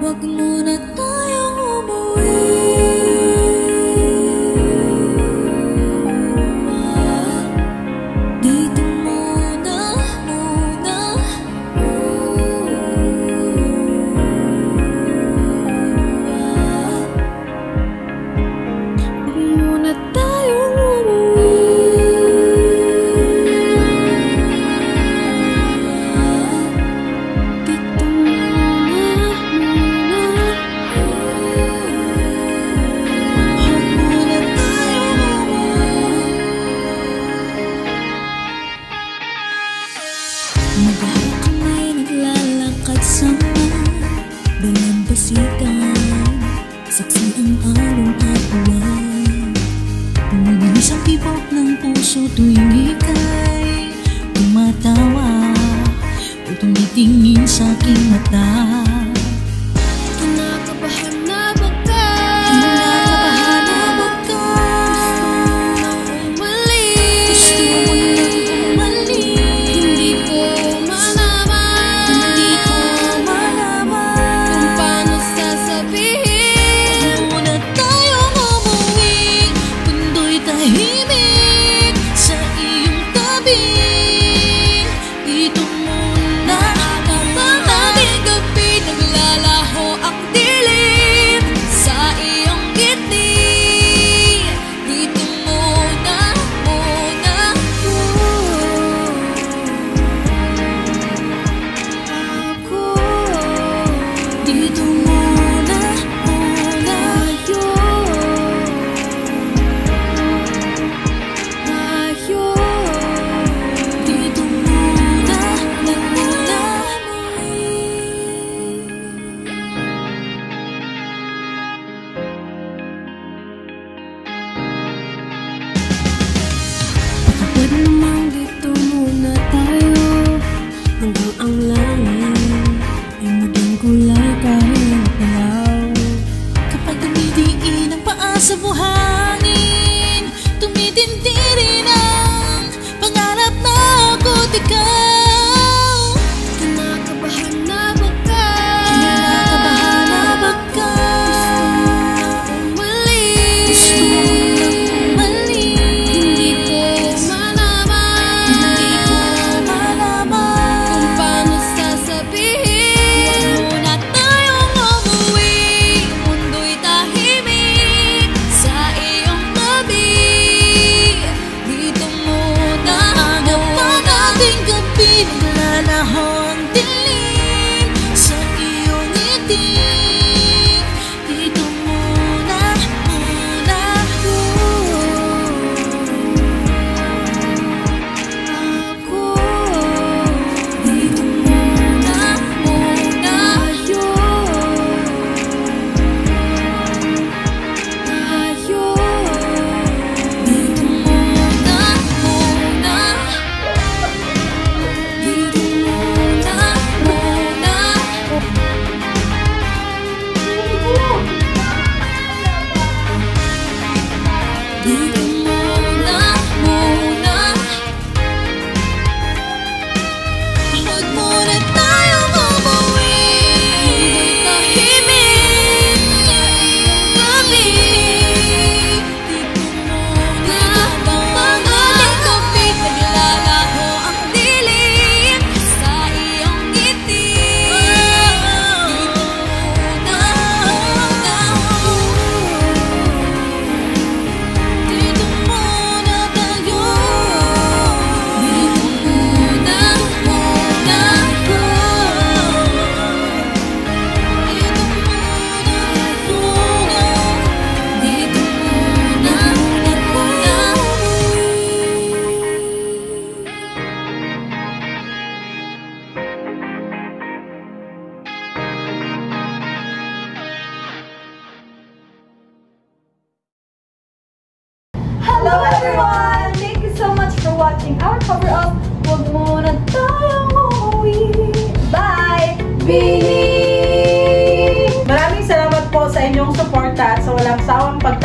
Wag muna tayong umuwi. Dito muna, muna. Wag muna tayong umuwi. Dito muna, muna. Wag muna tayong umuwi. Magahawak kamay, naglalakad sama, dalampasikan, saksi ang araw at buwan. Umiginis ang tibok ng puso tuwing ika'y tumatawa o tumitingin sa aking mata. Kinakabahan na ba ka? Kinakabahan na ba ka? Gusto mo nang umalis? Hindi ko malaman. Hindi ko malaman kung paano sasabihin. Wag muna tayong umuwi. Mundo'y tahimik sa iyong tabi. Dito muna, maraming gabi naglalaho ang dilim sa iyong ngiti. Dito muna, muna. Ako, dito muna, muna. Tayo, dito muna, muna. Pwede namang dito muna tayo hanggang ang langit ay maging kulay kahit palaw. Kapag tumitiin ang paa sa buhangin, tumitindi rin ang pangarap na ako't ikaw. Kinakabahan na ba ka? Kinakabahan na ba ka? Gusto mo nang umalis? Hindi ko malaman. Hindi ko malaman kung paano sasabihin. Wag muna tayong umuwi. Mundo'y tahimik sa iyong tabi. Dito muna, hanap pa nating gabi. Naglalaho ang dilim sa iyong ngiti. Dito muna, muna. Ako, dito muna, muna. Tayo, dito muna, muna. Dito muna, muna. Dito muna, muna. Wag muna tayong umuwi. Tahimik sa iyong gabi. Dito muna, maraming gabi naglalaho ang dilim sa iyong ngiti. Dito muna, muna. Dito muna tayo. Dito muna, muna. Dito muna, muna. Dito muna, muna. Hello everyone! Thank you so much for watching our cover of Wag Muna Tayong Umuwi by Bini! Maraming salamat po sa inyong suporta at sa walang sawang pag